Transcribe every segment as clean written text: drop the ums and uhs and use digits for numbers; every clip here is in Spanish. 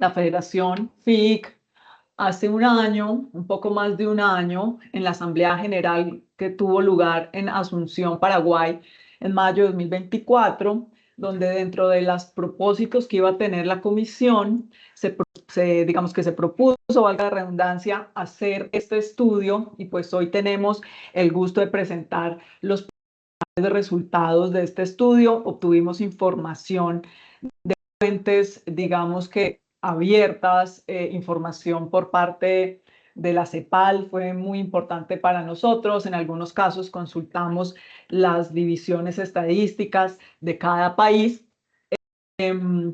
La Federación FIC hace un año, un poco más de un año, en la Asamblea General que tuvo lugar en Asunción, Paraguay, en mayo de 2024, donde dentro de los propósitos que iba a tener la comisión, digamos que se propuso, valga la redundancia, hacer este estudio, y pues hoy tenemos el gusto de presentar los resultados de este estudio. Obtuvimos información de fuentes, digamos que abiertas, información por parte de la CEPAL fue muy importante para nosotros. En algunos casos consultamos las divisiones estadísticas de cada país,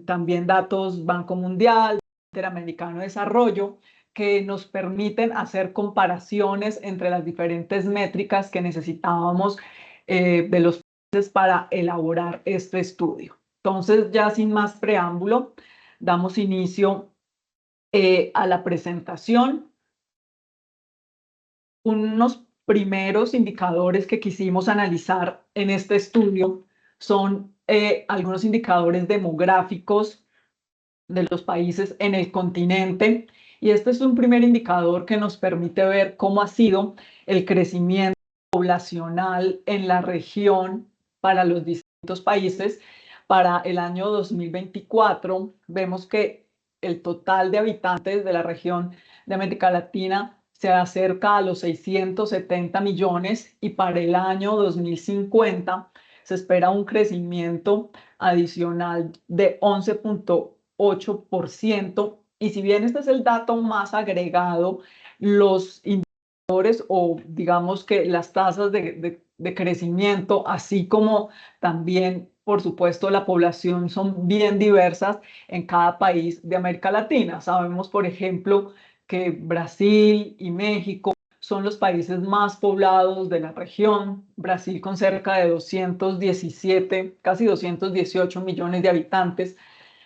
también datos Banco Mundial, Interamericano de Desarrollo, que nos permiten hacer comparaciones entre las diferentes métricas que necesitábamos de los países para elaborar este estudio. Entonces, ya sin más preámbulo, damos inicio a la presentación. Unos primeros indicadores que quisimos analizar en este estudio son algunos indicadores demográficos de los países en el continente, y este es un primer indicador que nos permite ver cómo ha sido el crecimiento poblacional en la región para los distintos países. Para el año 2024 vemos que el total de habitantes de la región de América Latina se acerca a los 670 millones, y para el año 2050 se espera un crecimiento adicional de 11.8%. Y si bien este es el dato más agregado, los indicadores o digamos que las tasas de crecimiento, así como también, por supuesto, la población, son bien diversas en cada país de América Latina. Sabemos, por ejemplo, que Brasil y México son los países más poblados de la región. Brasil con cerca de 217, casi 218 millones de habitantes.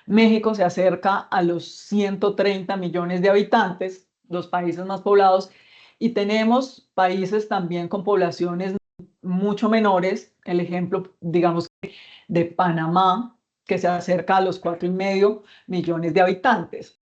México se acerca a los 130 millones de habitantes, los países más poblados, y tenemos países también con poblaciones mucho menores. El ejemplo, digamos, de Panamá, que se acerca a los 4,5 millones de habitantes.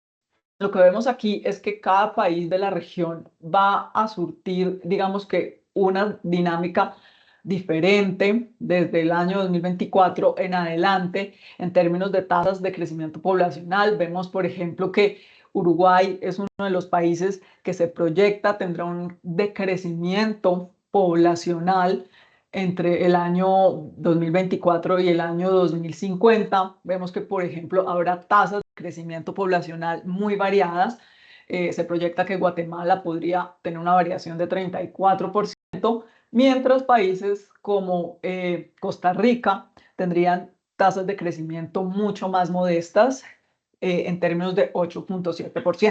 Lo que vemos aquí es que cada país de la región va a surtir, digamos que, una dinámica diferente desde el año 2024 en adelante en términos de tasas de crecimiento poblacional. Vemos, por ejemplo, que Uruguay es uno de los países que se proyecta tendrá un decrecimiento poblacional entre el año 2024 y el año 2050. Vemos que, por ejemplo, habrá tasas de crecimiento poblacional muy variadas. Se proyecta que Guatemala podría tener una variación de 34%, mientras países como Costa Rica tendrían tasas de crecimiento mucho más modestas, en términos de 8.7%.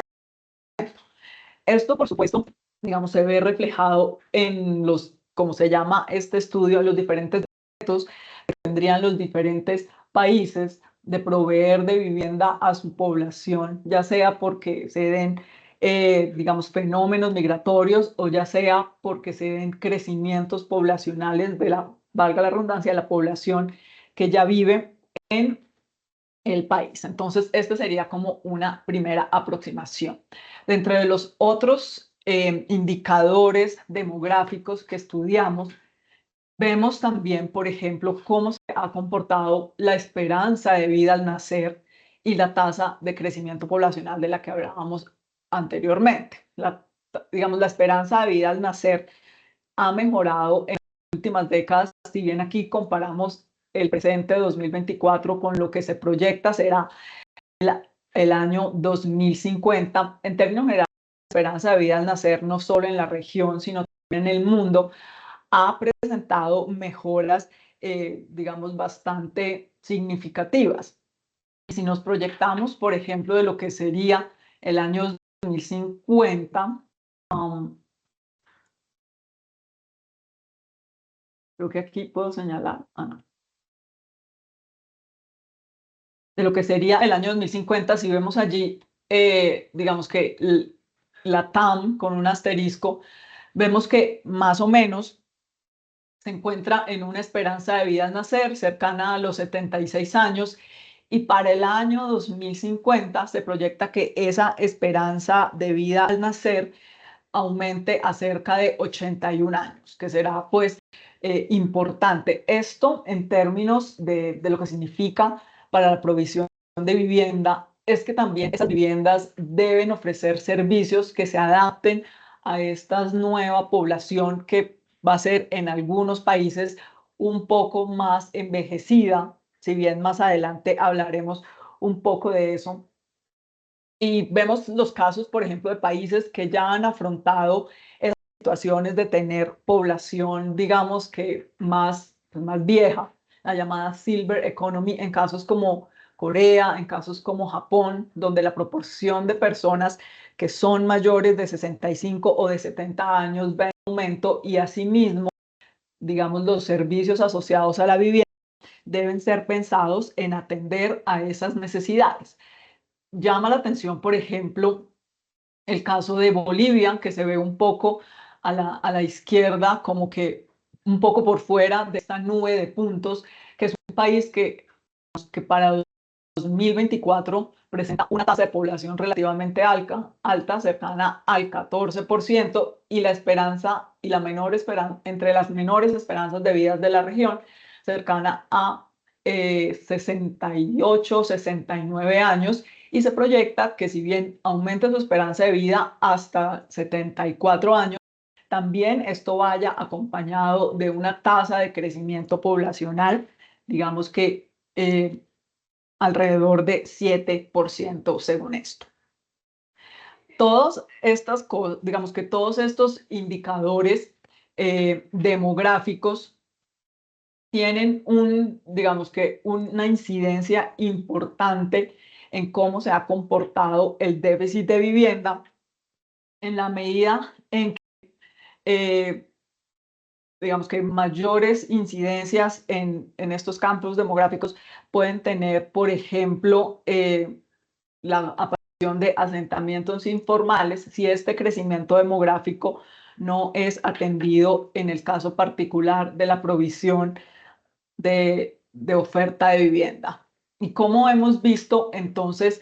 Esto, por supuesto, digamos, se ve reflejado en los, como se llama este estudio, los diferentes retos que tendrían los diferentes países de proveer de vivienda a su población, ya sea porque se den, digamos, fenómenos migratorios, o ya sea porque se den crecimientos poblacionales de la, valga la redundancia, de la población que ya vive en el país. Entonces, este sería como una primera aproximación. Dentro de los otros indicadores demográficos que estudiamos, vemos también, por ejemplo, cómo se ha comportado la esperanza de vida al nacer y la tasa de crecimiento poblacional de la que hablábamos anteriormente. Digamos, la esperanza de vida al nacer ha mejorado en las últimas décadas. Si bien aquí comparamos el presente 2024 con lo que se proyecta será el año 2050, en términos generales, la esperanza de vida al nacer, no solo en la región, sino también en el mundo, ha presentado mejoras, digamos, bastante significativas. Y si nos proyectamos, por ejemplo, de lo que sería el año 2050, creo que aquí puedo señalar, no. De lo que sería el año 2050, si vemos allí, digamos que la TAM con un asterisco, vemos que más o menos se encuentra en una esperanza de vida al nacer cercana a los 76 años, y para el año 2050 se proyecta que esa esperanza de vida al nacer aumente a cerca de 81 años, que será pues importante. Esto en términos de lo que significa para la provisión de vivienda es que también esas viviendas deben ofrecer servicios que se adapten a esta nueva población que va a ser en algunos países un poco más envejecida, si bien más adelante hablaremos un poco de eso. Y vemos los casos, por ejemplo, de países que ya han afrontado esas situaciones de tener población, digamos que más, pues más vieja, la llamada Silver Economy, en casos como Corea, en casos como Japón, donde la proporción de personas que son mayores de 65 o de 70 años va en aumento y asimismo, digamos, los servicios asociados a la vivienda deben ser pensados en atender a esas necesidades. Llama la atención, por ejemplo, el caso de Bolivia, que se ve un poco a la izquierda, como que un poco por fuera de esta nube de puntos, que es un país que para 2024 presenta una tasa de población relativamente alta, cercana al 14%, y la esperanza y la menor esperanza, entre las menores esperanzas de vida de la región, cercana a 68, 69 años, y se proyecta que si bien aumente su esperanza de vida hasta 74 años, también esto vaya acompañado de una tasa de crecimiento poblacional, digamos que alrededor de 7% según esto. Todas estas cosas, digamos que todos estos indicadores demográficos tienen digamos que una incidencia importante en cómo se ha comportado el déficit de vivienda en la medida en que, digamos que mayores incidencias en estos campos demográficos pueden tener, por ejemplo, la aparición de asentamientos informales si este crecimiento demográfico no es atendido en el caso particular de la provisión de oferta de vivienda. Y cómo hemos visto entonces,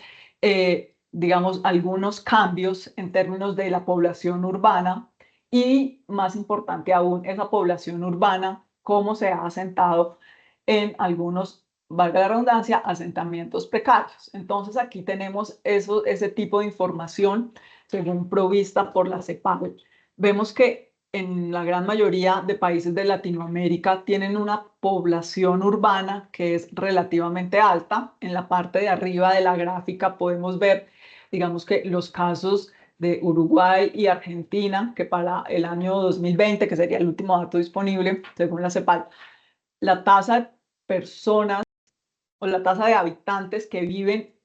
digamos, algunos cambios en términos de la población urbana y, más importante aún, esa población urbana, cómo se ha asentado en algunos, valga la redundancia, asentamientos precarios. Entonces aquí tenemos ese tipo de información según provista por la CEPAL. Vemos que en la gran mayoría de países de Latinoamérica tienen una población urbana que es relativamente alta. En la parte de arriba de la gráfica podemos ver, digamos que los casos de Uruguay y Argentina, que para el año 2020, que sería el último dato disponible, según la CEPAL, la tasa de personas o la tasa de habitantes que viven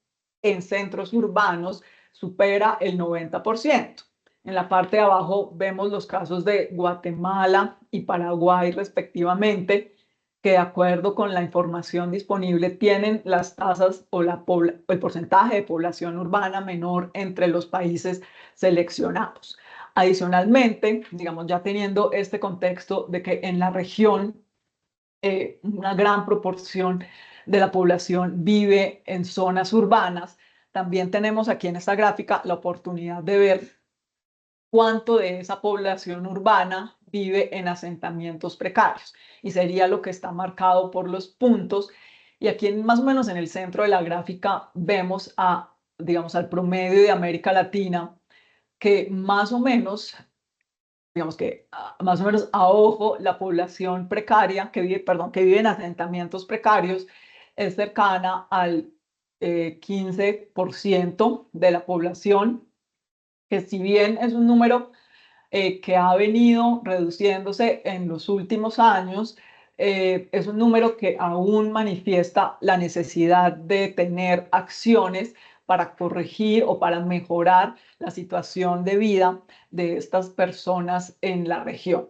en centros urbanos supera el 90%. En la parte de abajo vemos los casos de Guatemala y Paraguay respectivamente, que de acuerdo con la información disponible tienen las tasas o el porcentaje de población urbana menor entre los países seleccionados. Adicionalmente, digamos, ya teniendo este contexto de que en la región una gran proporción de la población vive en zonas urbanas, también tenemos aquí en esta gráfica la oportunidad de ver cuánto de esa población urbana vive en asentamientos precarios. Y sería lo que está marcado por los puntos. Y aquí más o menos en el centro de la gráfica vemos digamos, al promedio de América Latina, que más o menos, digamos que más o menos a ojo, la población precaria que vive en asentamientos precarios es cercana al 15% de la población, que si bien es un número que ha venido reduciéndose en los últimos años, es un número que aún manifiesta la necesidad de tener acciones para corregir o para mejorar la situación de vida de estas personas en la región.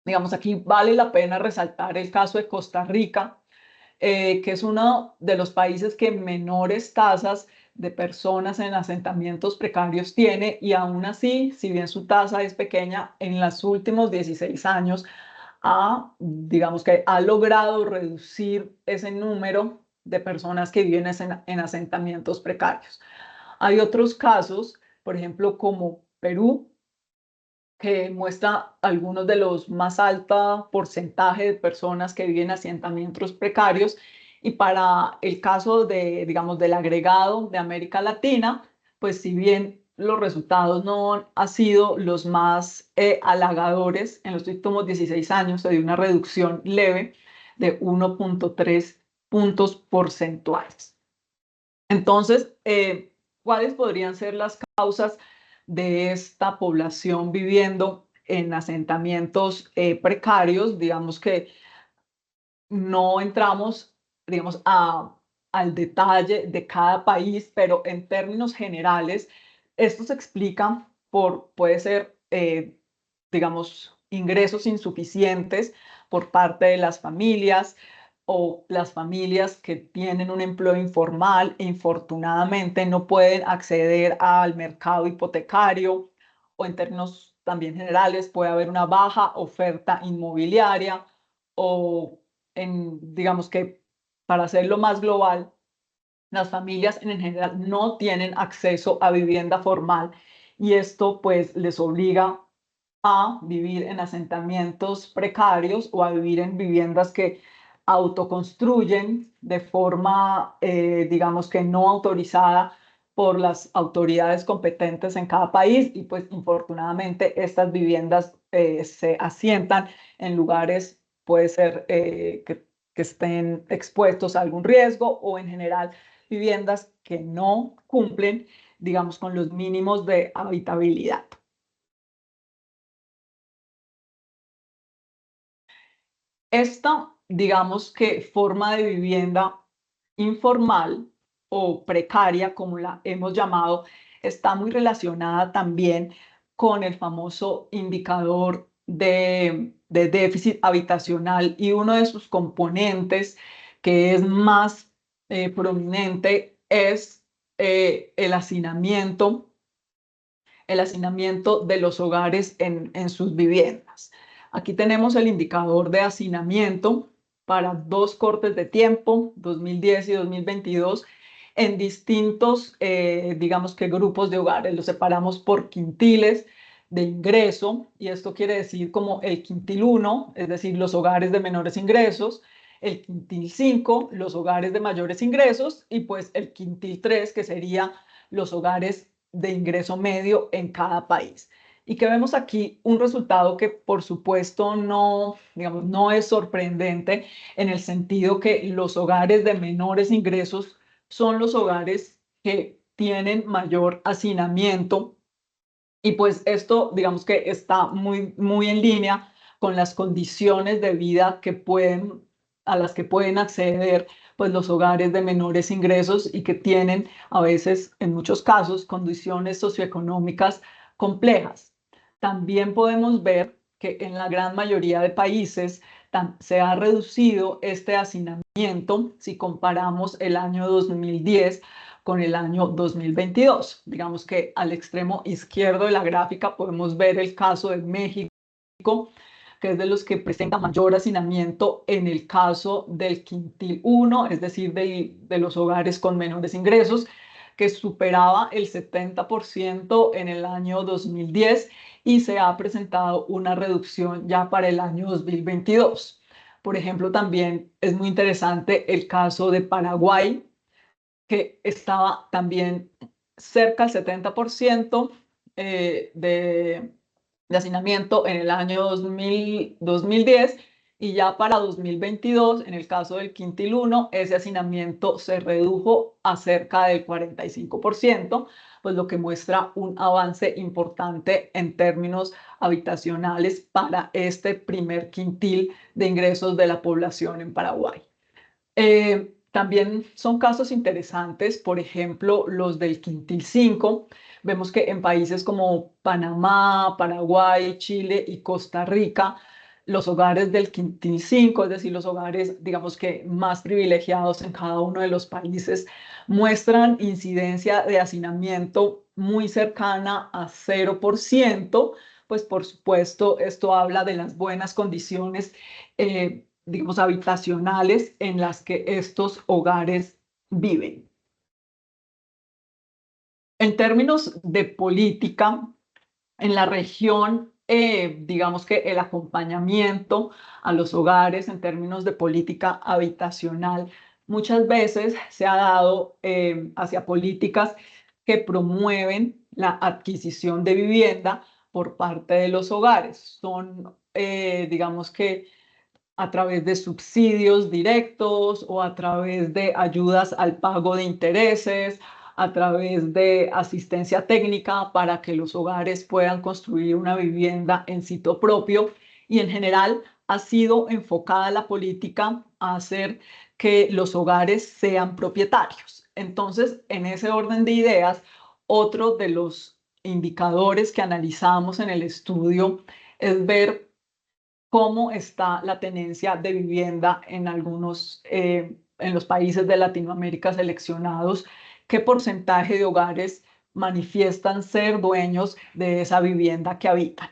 Digamos, aquí vale la pena resaltar el caso de Costa Rica, que es uno de los países que menores tasas de personas en asentamientos precarios tiene, y aún así, si bien su tasa es pequeña, en los últimos 16 años digamos que ha logrado reducir ese número de personas que viven en asentamientos precarios. Hay otros casos, por ejemplo, como Perú, que muestra algunos de los más altos porcentajes de personas que viven en asentamientos precarios. Y para el caso de, digamos, del agregado de América Latina, pues si bien los resultados no han sido los más halagadores, en los últimos 16 años se dio una reducción leve de 1,3 puntos porcentuales. Entonces, ¿cuáles podrían ser las causas de esta población viviendo en asentamientos precarios? Digamos que no entramos, digamos, al detalle de cada país, pero en términos generales, esto se explica por, puede ser, digamos, ingresos insuficientes por parte de las familias o las familias que tienen un empleo informal e infortunadamente no pueden acceder al mercado hipotecario, o en términos también generales puede haber una baja oferta inmobiliaria, o digamos que para hacerlo más global, las familias en general no tienen acceso a vivienda formal, y esto pues les obliga a vivir en asentamientos precarios o a vivir en viviendas que autoconstruyen de forma, digamos que no autorizada por las autoridades competentes en cada país. Y pues infortunadamente estas viviendas se asientan en lugares, puede ser que estén expuestos a algún riesgo, o en general viviendas que no cumplen, digamos, con los mínimos de habitabilidad. Esta, digamos que forma de vivienda informal o precaria, como la hemos llamado, está muy relacionada también con el famoso indicador de déficit habitacional, y uno de sus componentes que es más prominente es el hacinamiento de los hogares en sus viviendas. Aquí tenemos el indicador de hacinamiento para dos cortes de tiempo, 2010 y 2022, en distintos, digamos que grupos de hogares. Los separamos por quintiles de ingreso, y esto quiere decir como el quintil 1, es decir, los hogares de menores ingresos; el quintil 5, los hogares de mayores ingresos; y pues el quintil 3, que sería los hogares de ingreso medio en cada país. Y que vemos aquí un resultado que por supuesto no, digamos, no es sorprendente, en el sentido que los hogares de menores ingresos son los hogares que tienen mayor hacinamiento. Y pues esto, digamos que está muy en línea con las condiciones de vida a las que pueden acceder pues los hogares de menores ingresos, y que tienen a veces, en muchos casos, condiciones socioeconómicas complejas. También podemos ver que en la gran mayoría de países se ha reducido este hacinamiento si comparamos el año 2010 con el año 2022. Digamos que al extremo izquierdo de la gráfica podemos ver el caso de México, que es de los que presenta mayor hacinamiento en el caso del quintil 1, es decir, de los hogares con menores ingresos, que superaba el 70% en el año 2010, y se ha presentado una reducción ya para el año 2022. Por ejemplo, también es muy interesante el caso de Paraguay, que estaba también cerca del 70% de hacinamiento en el año 2010, y ya para 2022, en el caso del quintil 1, ese hacinamiento se redujo a cerca del 45%, pues lo que muestra un avance importante en términos habitacionales para este primer quintil de ingresos de la población en Paraguay. También son casos interesantes, por ejemplo, los del quintil 5. Vemos que en países como Panamá, Paraguay, Chile y Costa Rica, los hogares del quintil 5, es decir, los hogares, digamos que más privilegiados en cada uno de los países, muestran incidencia de hacinamiento muy cercana a 0%. Pues por supuesto, esto habla de las buenas condiciones digamos, habitacionales en las que estos hogares viven. En términos de política, en la región, digamos que el acompañamiento a los hogares en términos de política habitacional muchas veces se ha dado hacia políticas que promueven la adquisición de vivienda por parte de los hogares. Son, digamos que a través de subsidios directos o a través de ayudas al pago de intereses, a través de asistencia técnica para que los hogares puedan construir una vivienda en sitio propio y en general ha sido enfocada la política a hacer que los hogares sean propietarios. Entonces, en ese orden de ideas, otro de los indicadores que analizamos en el estudio es ver cómo está la tenencia de vivienda en algunos, en los países de Latinoamérica seleccionados, qué porcentaje de hogares manifiestan ser dueños de esa vivienda que habitan.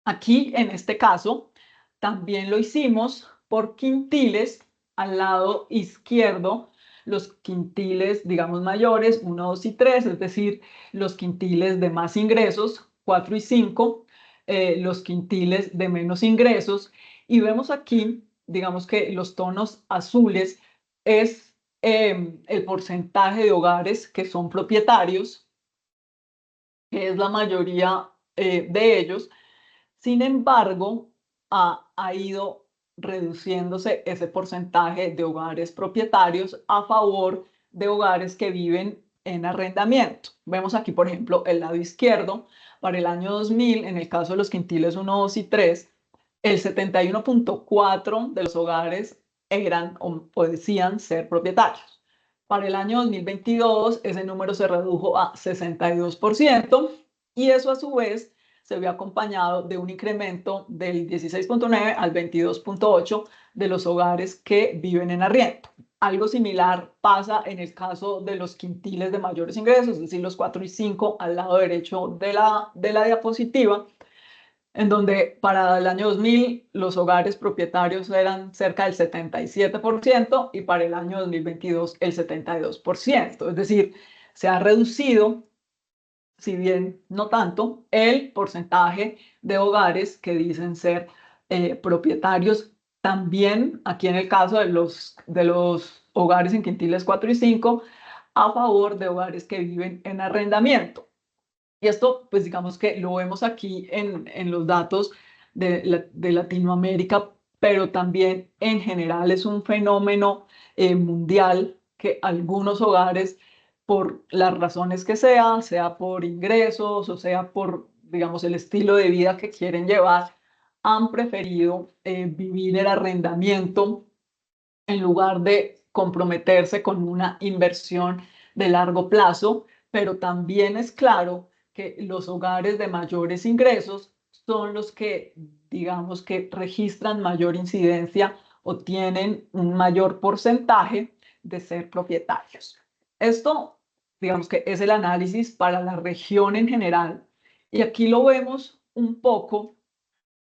Aquí, en este caso, también lo hicimos por quintiles al lado izquierdo, los quintiles, digamos, mayores, 1, 2 y 3, es decir, los quintiles de más ingresos, 4 y 5, los quintiles de menos ingresos. Y vemos aquí, digamos que los tonos azules es el porcentaje de hogares que son propietarios, que es la mayoría de ellos. Sin embargo, ha ido reduciéndose ese porcentaje de hogares propietarios a favor de hogares que viven en arrendamiento. Vemos aquí, por ejemplo, el lado izquierdo, para el año 2000, en el caso de los quintiles 1, 2 y 3, el 71.4% de los hogares eran o decían ser propietarios. Para el año 2022, ese número se redujo a 62% y eso a su vez se vio acompañado de un incremento del 16.9 al 22.8 de los hogares que viven en arriendo. Algo similar pasa en el caso de los quintiles de mayores ingresos, es decir, los 4 y 5 al lado derecho de la diapositiva, en donde para el año 2000 los hogares propietarios eran cerca del 77% y para el año 2022 el 72%. Es decir, se ha reducido, si bien no tanto, el porcentaje de hogares que dicen ser propietarios. También aquí en el caso de los hogares en quintiles 4 y 5, a favor de hogares que viven en arrendamiento. Y esto, pues digamos que lo vemos aquí en los datos de Latinoamérica, pero también en general es un fenómeno mundial que algunos hogares, por las razones que sea por ingresos o sea por, digamos, el estilo de vida que quieren llevar, han preferido vivir el arrendamiento en lugar de comprometerse con una inversión de largo plazo, pero también es claro que los hogares de mayores ingresos son los que, digamos, que registran mayor incidencia o tienen un mayor porcentaje de ser propietarios. Esto, digamos que es el análisis para la región en general. Y aquí lo vemos un poco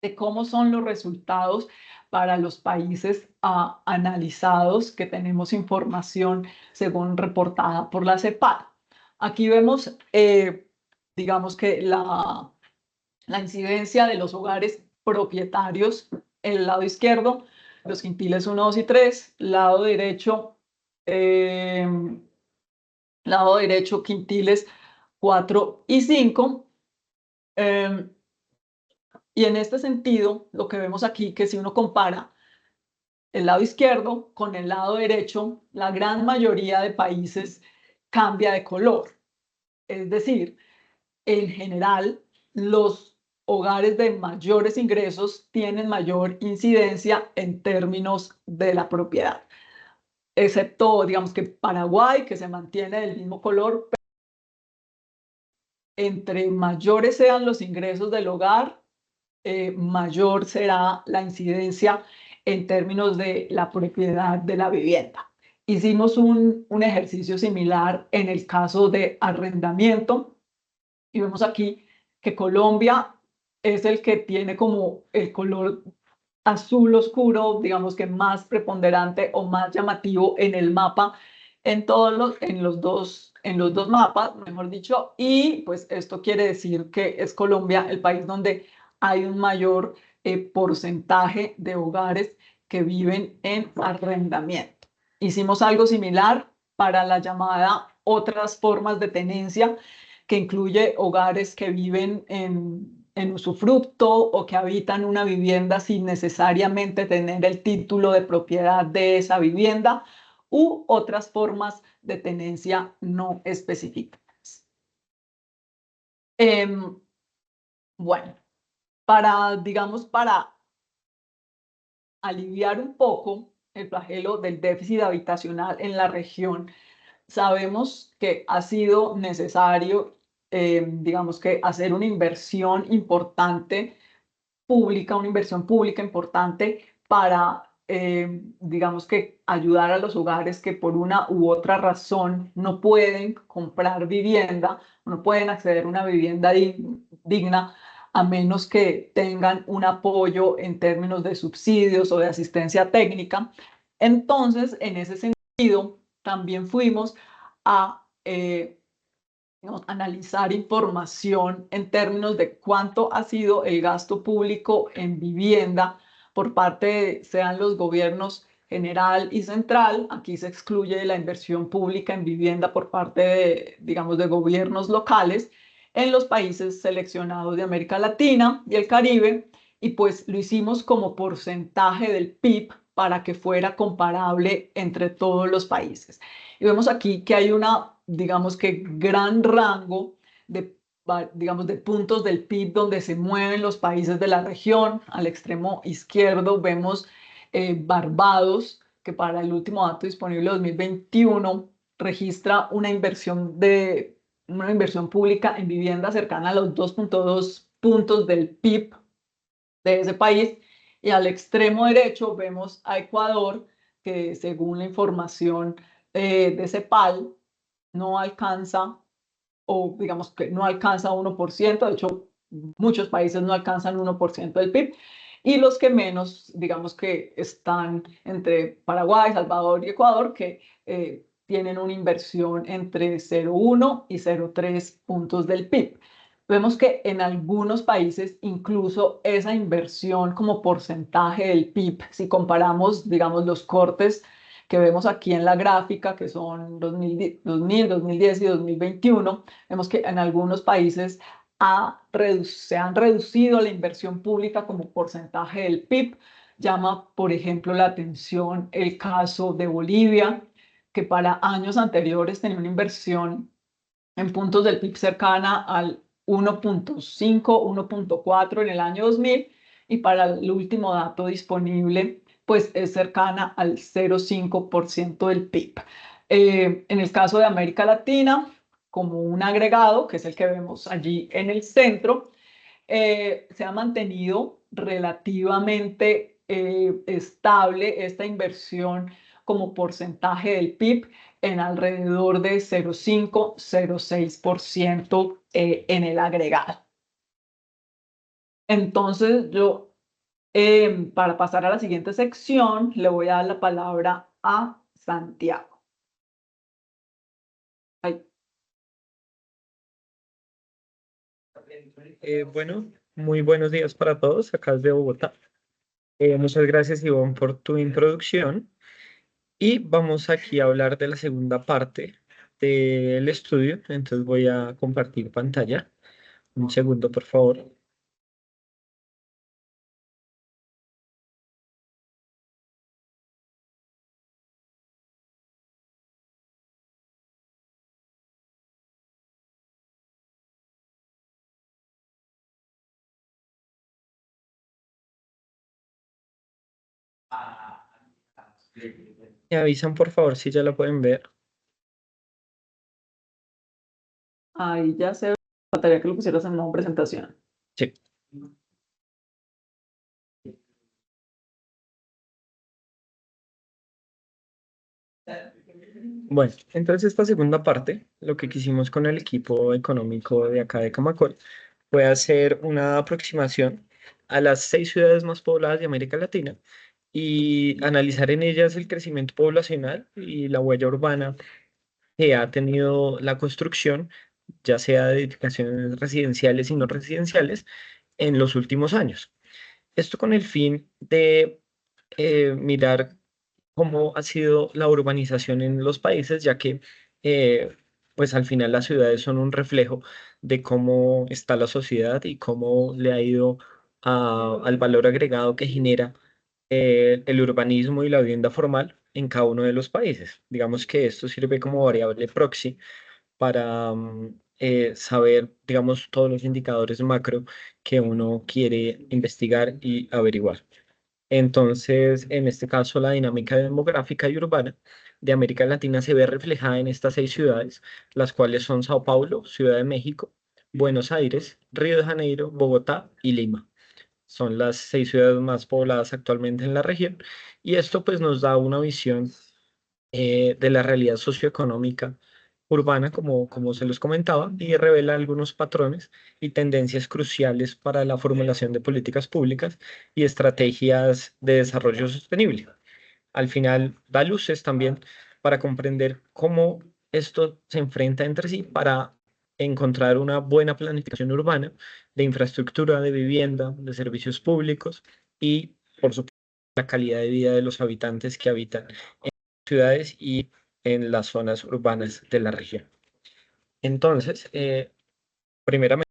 de cómo son los resultados para los países analizados, que tenemos información según reportada por la CEPAL. Aquí vemos, digamos que la incidencia de los hogares propietarios, el lado izquierdo, los quintiles 1, 2 y 3, eh, lado derecho quintiles 4 y 5. Y en este sentido, lo que vemos aquí, que si uno compara el lado izquierdo con el lado derecho, la gran mayoría de países cambia de color. Es decir, en general, los hogares de mayores ingresos tienen mayor incidencia en términos de la propiedad, excepto, digamos que Paraguay, que se mantiene del mismo color. Entre mayores sean los ingresos del hogar, mayor será la incidencia en términos de la propiedad de la vivienda. Hicimos un ejercicio similar en el caso de arrendamiento y vemos aquí que Colombia es el que tiene como el color azul oscuro, digamos que más preponderante o más llamativo en el mapa, en los dos mapas, mejor dicho, y pues esto quiere decir que es Colombia el país donde hay un mayor porcentaje de hogares que viven en arrendamiento. Hicimos algo similar para la llamada otras formas de tenencia, que incluye hogares que viven en usufructo o que habitan una vivienda sin necesariamente tener el título de propiedad de esa vivienda u otras formas de tenencia no específicas. Bueno, digamos, para aliviar un poco el flagelo del déficit habitacional en la región, sabemos que ha sido necesario, digamos que hacer una inversión importante pública, una inversión pública importante para, digamos que ayudar a los hogares que por una u otra razón no pueden comprar vivienda, no pueden acceder a una vivienda digna, a menos que tengan un apoyo en términos de subsidios o de asistencia técnica. Entonces, en ese sentido, también fuimos a analizar información en términos de cuánto ha sido el gasto público en vivienda por parte de, sean los gobiernos general y central. Aquí se excluye la inversión pública en vivienda por parte de, digamos, de gobiernos locales en los países seleccionados de América Latina y el Caribe, y pues lo hicimos como porcentaje del PIB para que fuera comparable entre todos los países. Y vemos aquí que hay una, digamos que gran rango de, digamos, de puntos del PIB donde se mueven los países de la región. Al extremo izquierdo vemos Barbados, que para el último dato disponible de 2021 registra una inversión pública en vivienda cercana a los 2.2 puntos del PIB de ese país. Y al extremo derecho vemos a Ecuador, que según la información de CEPAL no alcanza, o digamos que no alcanza 1%, de hecho muchos países no alcanzan 1% del PIB, y los que menos, digamos que están entre Paraguay, Salvador y Ecuador, que tienen una inversión entre 0,1 y 0,3 puntos del PIB. Vemos que en algunos países incluso esa inversión como porcentaje del PIB, si comparamos, digamos, los cortes que vemos aquí en la gráfica, que son 2000, 2010 y 2021, vemos que en algunos países se han reducido la inversión pública como porcentaje del PIB. Llama, por ejemplo, la atención el caso de Bolivia, que para años anteriores tenía una inversión en puntos del PIB cercana al 1.5, 1.4 en el año 2000, y para el último dato disponible, pues es cercana al 0,5% del PIB. En el caso de América Latina, como un agregado, que es el que vemos allí en el centro, se ha mantenido relativamente estable esta inversión como porcentaje del PIB en alrededor de 0,5, 0,6% en el agregado. Entonces, para pasar a la siguiente sección, le voy a dar la palabra a Santiago. Ay. Bueno, muy buenos días para todos, acá desde Bogotá. Muchas gracias, Ivonne, por tu introducción. Y vamos aquí a hablar de la segunda parte del estudio. Entonces voy a compartir pantalla. Un segundo, por favor. Me avisan, por favor, si ya la pueden ver. Ahí ya se faltaría que lo pusieras en modo presentación. Sí. Bueno, entonces esta segunda parte, lo que quisimos con el equipo económico de acá de Camacol, fue hacer una aproximación a las 6 ciudades más pobladas de América Latina y analizar en ellas el crecimiento poblacional y la huella urbana que ha tenido la construcción, ya sea de edificaciones residenciales y no residenciales, en los últimos años. Esto con el fin de mirar cómo ha sido la urbanización en los países, ya que pues al final las ciudades son un reflejo de cómo está la sociedad y cómo le ha ido al valor agregado que genera el urbanismo y la vivienda formal en cada uno de los países. Digamos que esto sirve como variable proxy para saber, digamos, todos los indicadores macro que uno quiere investigar y averiguar. Entonces, en este caso, la dinámica demográfica y urbana de América Latina se ve reflejada en estas 6 ciudades, las cuales son Sao Paulo, Ciudad de México, Buenos Aires, Río de Janeiro, Bogotá y Lima. Son las 6 ciudades más pobladas actualmente en la región y esto pues nos da una visión de la realidad socioeconómica urbana, como se los comentaba, y revela algunos patrones y tendencias cruciales para la formulación de políticas públicas y estrategias de desarrollo sostenible. Al final, da luces también para comprender cómo esto se enfrenta entre sí para encontrar una buena planificación urbana de infraestructura, de vivienda, de servicios públicos y, por supuesto, la calidad de vida de los habitantes que habitan ciudades y en las zonas urbanas de la región. Entonces, primeramente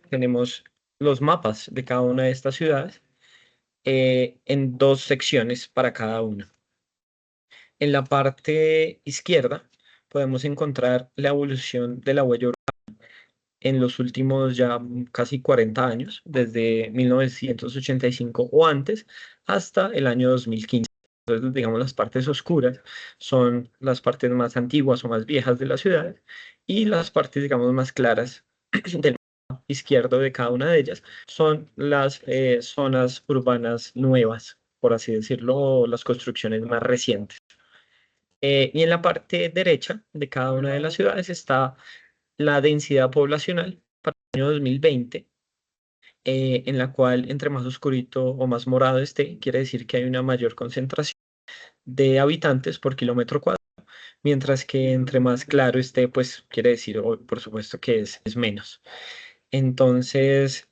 tenemos los mapas de cada una de estas ciudades en dos secciones para cada una. En la parte izquierda podemos encontrar la evolución de la huella urbana en los últimos ya casi 40 años, desde 1985 o antes hasta el año 2015. Entonces, digamos, las partes oscuras son las partes más antiguas o más viejas de la ciudad y las partes, digamos, más claras del lado izquierdo de cada una de ellas son las zonas urbanas nuevas, por así decirlo, o las construcciones más recientes. Y en la parte derecha de cada una de las ciudades está la densidad poblacional para el año 2020, en la cual entre más oscurito o más morado esté, quiere decir que hay una mayor concentración de habitantes por kilómetro cuadrado, mientras que entre más claro esté, pues quiere decir, por supuesto, que es menos. Entonces,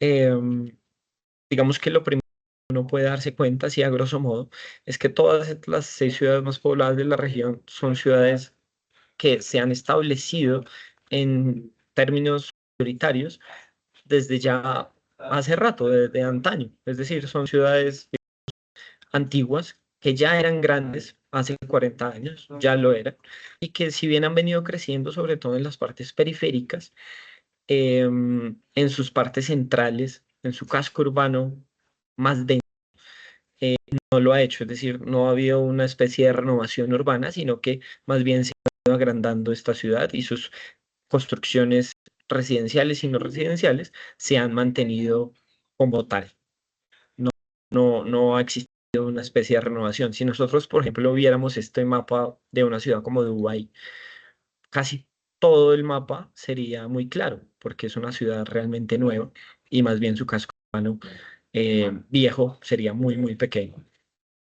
digamos que lo primero que uno puede darse cuenta, así a grosso modo, es que todas las 6 ciudades más pobladas de la región son ciudades que se han establecido en términos prioritarios desde ya hace rato, desde antaño. Es decir, son ciudades antiguas que ya eran grandes hace 40 años, ya lo eran, y que si bien han venido creciendo, sobre todo en las partes periféricas, en sus partes centrales, en su casco urbano más denso, no lo ha hecho, es decir, no ha habido una especie de renovación urbana, sino que más bien se ha ido agrandando esta ciudad y sus construcciones residenciales y no residenciales se han mantenido como tal. No ha existido una especie de renovación. Si nosotros, por ejemplo, viéramos este mapa de una ciudad como Dubái, casi todo el mapa sería muy claro, porque es una ciudad realmente nueva y más bien su casco urbano viejo sería muy, muy pequeño.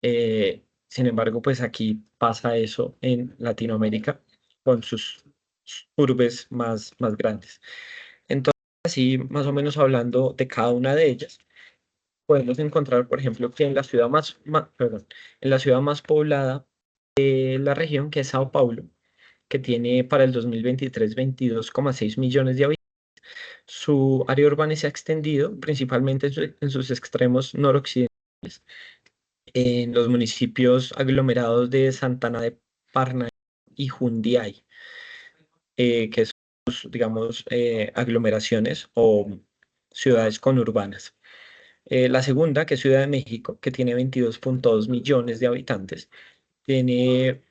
Sin embargo, pues aquí pasa eso en Latinoamérica con sus urbes más grandes. Entonces, así más o menos hablando de cada una de ellas, podemos encontrar, por ejemplo, que en la ciudad perdón, en la ciudad más poblada de la región, que es Sao Paulo, que tiene para el 2023 22,6 millones de habitantes, su área urbana se ha extendido principalmente en sus extremos noroccidentales, en los municipios aglomerados de Santana de Parnaíba y Jundiaí, que son, digamos, aglomeraciones o ciudades conurbanas. La segunda, que es Ciudad de México, que tiene 22,2 millones de habitantes, tiene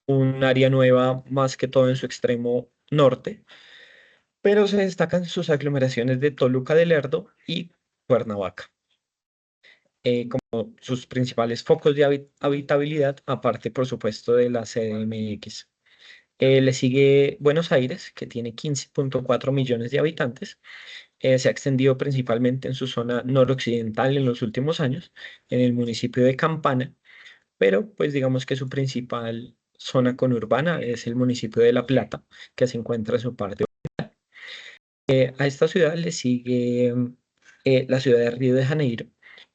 un área nueva más que todo en su extremo norte, pero se destacan sus aglomeraciones de Toluca de Lerdo y Cuernavaca, como sus principales focos de habitabilidad, aparte, por supuesto, de la CDMX. Le sigue Buenos Aires, que tiene 15,4 millones de habitantes, Se ha extendido principalmente en su zona noroccidental en los últimos años, en el municipio de Campana, pero pues digamos que su principal zona conurbana es el municipio de La Plata, que se encuentra en su parte. A esta ciudad le sigue la ciudad de Río de Janeiro,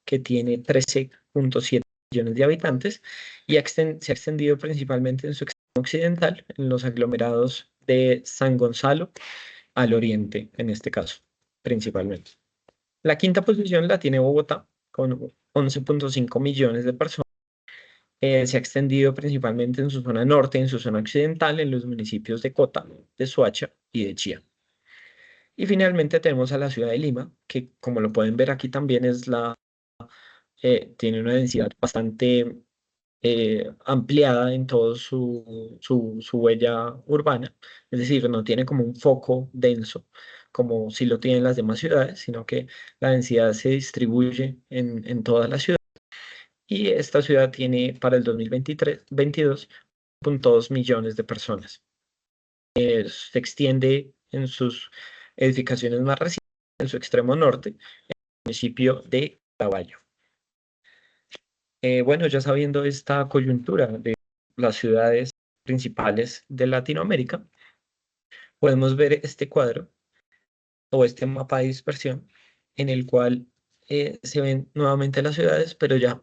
que tiene 13,7 millones de habitantes y se ha extendido principalmente en su extremo occidental, en los aglomerados de San Gonzalo, al oriente, en este caso, principalmente. La quinta posición la tiene Bogotá, con 11,5 millones de personas. Se ha extendido principalmente en su zona norte, en su zona occidental, en los municipios de Cota, de Soacha y de Chía. Y finalmente tenemos a la ciudad de Lima, que como lo pueden ver aquí también tiene una densidad bastante ampliada en todo su huella urbana. Es decir, no tiene como un foco denso, como si lo tienen las demás ciudades, sino que la densidad se distribuye en toda la ciudad. Y esta ciudad tiene para el 2023, 22,2 millones de personas. Se extiende en sus edificaciones más recientes, en su extremo norte, el municipio de Caballo. Bueno, ya sabiendo esta coyuntura de las ciudades principales de Latinoamérica, podemos ver este cuadro o este mapa de dispersión en el cual se ven nuevamente las ciudades, pero ya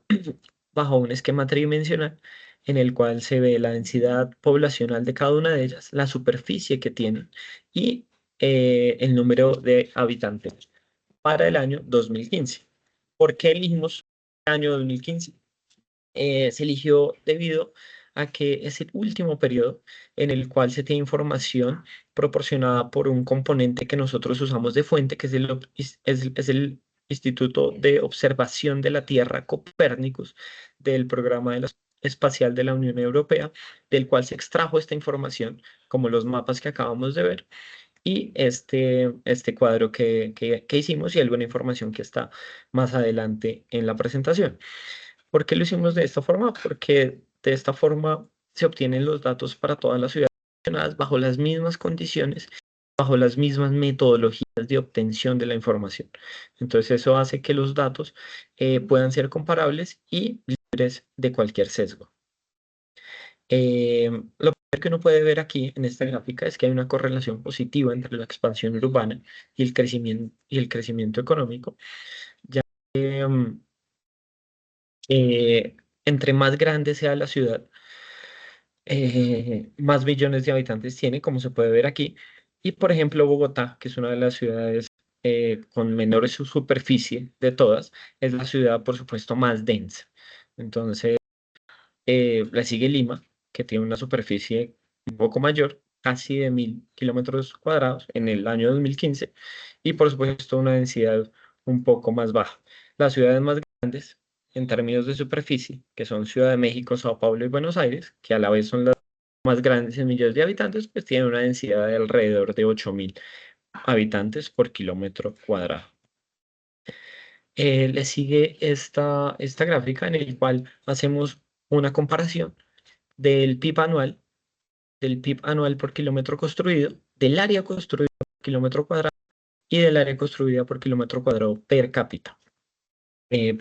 bajo un esquema tridimensional en el cual se ve la densidad poblacional de cada una de ellas, la superficie que tienen y el número de habitantes para el año 2015. ¿Por qué elegimos el año 2015? Se eligió debido a que es el último periodo en el cual se tiene información proporcionada por un componente que nosotros usamos de fuente, que es el Instituto de Observación de la Tierra Copérnicus del Programa Espacial de la Unión Europea, del cual se extrajo esta información, como los mapas que acabamos de ver, y este cuadro que hicimos y alguna información que está más adelante en la presentación. ¿Por qué lo hicimos de esta forma? Porque de esta forma se obtienen los datos para todas las ciudades mencionadas bajo las mismas condiciones, bajo las mismas metodologías de obtención de la información. Entonces eso hace que los datos puedan ser comparables y libres de cualquier sesgo. Lo primero que uno puede ver aquí en esta gráfica es que hay una correlación positiva entre la expansión urbana y el crecimiento económico, ya que entre más grande sea la ciudad, más millones de habitantes tiene, como se puede ver aquí. Y por ejemplo, Bogotá, que es una de las ciudades con menor superficie de todas, es la ciudad, por supuesto, más densa. Entonces, le sigue Lima, que tiene una superficie un poco mayor, casi de 1.000 kilómetros cuadrados en el año 2015, y por supuesto una densidad un poco más baja. Las ciudades más grandes en términos de superficie, que son Ciudad de México, Sao Paulo y Buenos Aires, que a la vez son las más grandes en millones de habitantes, pues tienen una densidad de alrededor de 8.000 habitantes por kilómetro cuadrado. Le sigue esta gráfica en el cual hacemos una comparación del PIB anual, del PIB anual por kilómetro construido, del área construida por kilómetro cuadrado y del área construida por kilómetro cuadrado per cápita,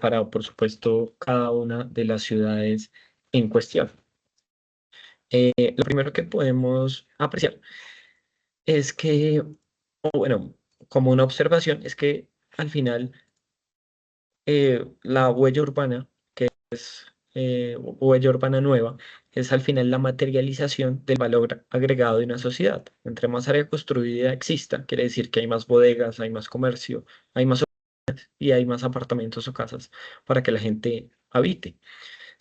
para, por supuesto, cada una de las ciudades en cuestión. Lo primero que podemos apreciar es que, o bueno, como una observación, es que al final la huella urbana, huella urbana nueva, es al final la materialización del valor agregado de una sociedad. Entre más área construida exista, quiere decir que hay más bodegas, hay más comercio, hay más y hay más apartamentos o casas para que la gente habite.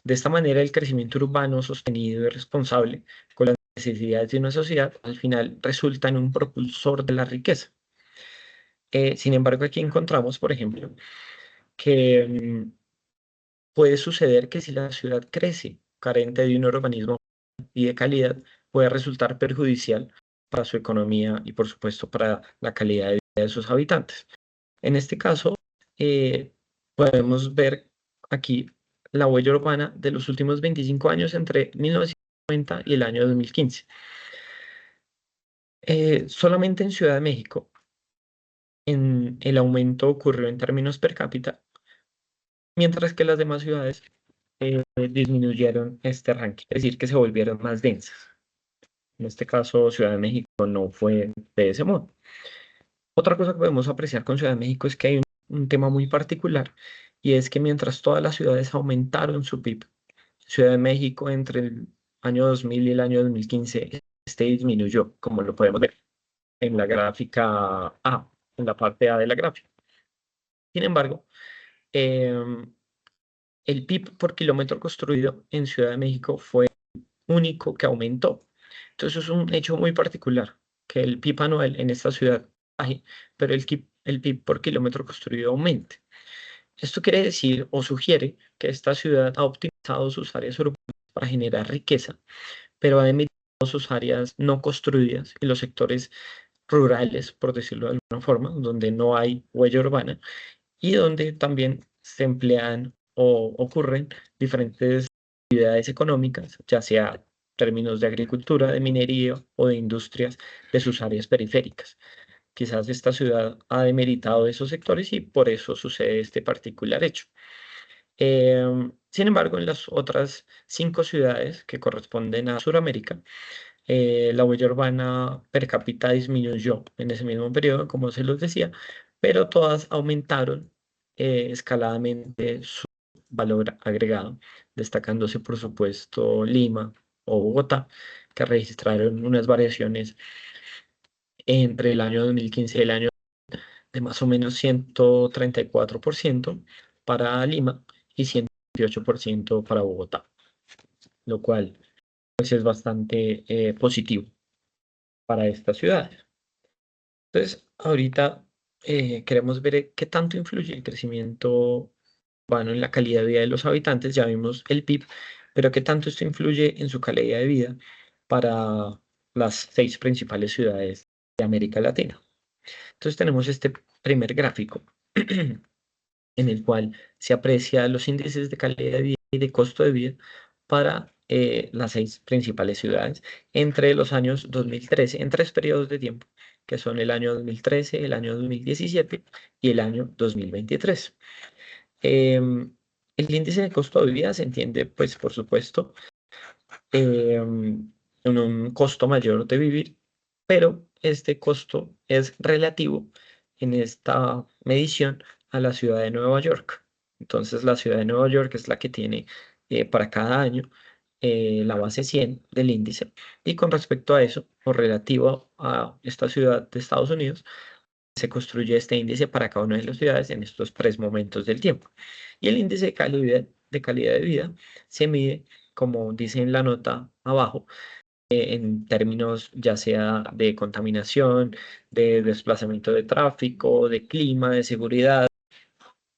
De esta manera, el crecimiento urbano sostenido y responsable con las necesidades de una sociedad, al final resulta en un propulsor de la riqueza. Sin embargo, aquí encontramos, por ejemplo, que puede suceder que si la ciudad crece carente de un urbanismo y de calidad, puede resultar perjudicial para su economía y, por supuesto, para la calidad de vida de sus habitantes. En este caso, podemos ver aquí la huella urbana de los últimos 25 años entre 1990 y el año 2015. Solamente en Ciudad de México el aumento ocurrió en términos per cápita, mientras que las demás ciudades disminuyeron este ranking, es decir, que se volvieron más densas. En este caso, Ciudad de México no fue de ese modo. Otra cosa que podemos apreciar con Ciudad de México es que hay un tema muy particular, y es que mientras todas las ciudades aumentaron su PIB, Ciudad de México entre el año 2000 y el año 2015 este disminuyó, como lo podemos ver en la gráfica A, en la parte A de la gráfica. Sin embargo, em, el PIB por kilómetro construido en Ciudad de México fue único que aumentó. Entonces es un hecho muy particular que el PIB anual en esta ciudad baje, pero el PIB por kilómetro construido aumente. Esto quiere decir o sugiere que esta ciudad ha optimizado sus áreas urbanas para generar riqueza, pero ha emitido sus áreas no construidas y los sectores rurales, por decirlo de alguna forma, donde no hay huella urbana y donde también se emplean o ocurren diferentes actividades económicas, ya sea términos de agricultura, de minería o de industrias de sus áreas periféricas. Quizás esta ciudad ha demeritado esos sectores y por eso sucede este particular hecho. Sin embargo, en las otras 5 ciudades que corresponden a Sudamérica, la huella urbana per cápita disminuyó en ese mismo periodo, como se los decía, pero todas aumentaron escaladamente su valor agregado, destacándose por supuesto Lima o Bogotá, que registraron unas variaciones entre el año 2015 y el año de más o menos 134% para Lima y 128% para Bogotá, lo cual pues es bastante positivo para estas ciudades. Entonces, ahorita queremos ver qué tanto influye el crecimiento urbano en la calidad de vida de los habitantes. Ya vimos el PIB, pero qué tanto esto influye en su calidad de vida para las 6 principales ciudades de América Latina. Entonces, tenemos este primer gráfico en el cual se aprecia los índices de calidad de vida y de costo de vida para las 6 principales ciudades entre los años 2013, en 3 periodos de tiempo, que son el año 2013, el año 2017 y el año 2023. El índice de costo de vida se entiende, pues, por supuesto, en un costo mayor de vivir, pero este costo es relativo en esta medición a la ciudad de Nueva York. Entonces, la ciudad de Nueva York es la que tiene para cada año la base 100 del índice. Y con respecto a eso, o relativo a esta ciudad de Estados Unidos, se construye este índice para cada una de las ciudades en estos 3 momentos del tiempo. Y el índice de calidad de vida se mide, como dice en la nota abajo, en términos ya sea de contaminación, de desplazamiento de tráfico, de clima, de seguridad,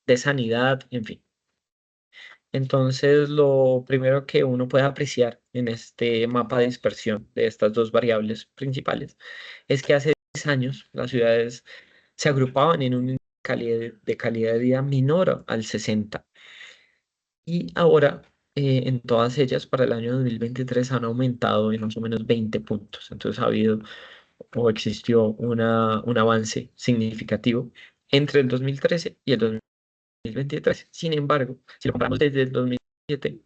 de sanidad, en fin. Entonces, lo primero que uno puede apreciar en este mapa de dispersión de estas dos variables principales es que hace 10 años las ciudades se agrupaban en un índice de calidad de vida menor al 60 y ahora en todas ellas para el año 2023 han aumentado en más o menos 20 puntos. Entonces ha habido o existió un avance significativo entre el 2013 y el 2023. Sin embargo, si lo comparamos desde el 2007, el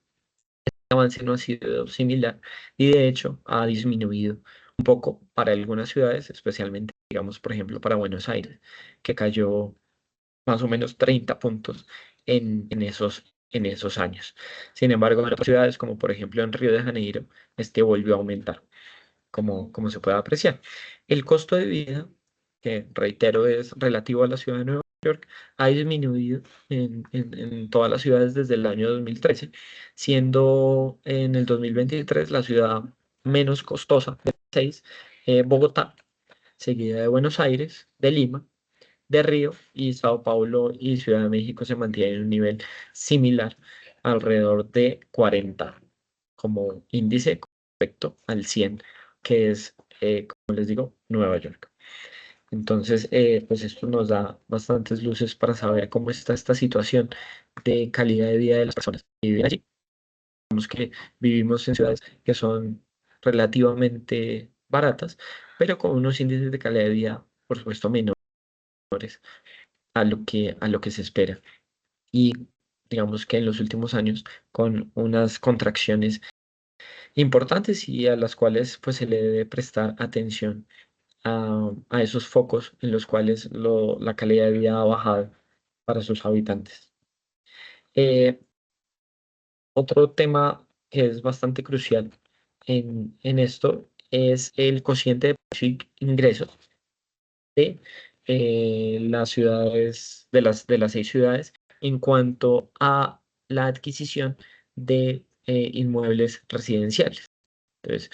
avance no ha sido similar y de hecho ha disminuido un poco para algunas ciudades, especialmente, digamos, por ejemplo, para Buenos Aires, que cayó más o menos 30 puntos en esos años. Sin embargo, en otras ciudades, como por ejemplo en Río de Janeiro, este volvió a aumentar, como se puede apreciar. El costo de vida, que reitero es relativo a la ciudad de Nueva York, ha disminuido en todas las ciudades desde el año 2013, siendo en el 2023 la ciudad menos costosa de las 6, Bogotá, seguida de Buenos Aires, de Lima, de Río, y Sao Paulo y Ciudad de México se mantienen en un nivel similar, alrededor de 40 como índice con respecto al 100, que es, como les digo, Nueva York. Entonces, pues esto nos da bastantes luces para saber cómo está esta situación de calidad de vida de las personas que viven allí. Vemos que vivimos en ciudades que son relativamente baratas, pero con unos índices de calidad de vida, por supuesto, menores a lo que se espera. Y digamos que en los últimos años, con unas contracciones importantes y a las cuales pues se le debe prestar atención a esos focos en los cuales la calidad de vida ha bajado para sus habitantes. Eh, Otro tema que es bastante crucial en esto es el cociente de precio y ingresos de las ciudades, de las 6 ciudades, en cuanto a la adquisición de inmuebles residenciales. Entonces,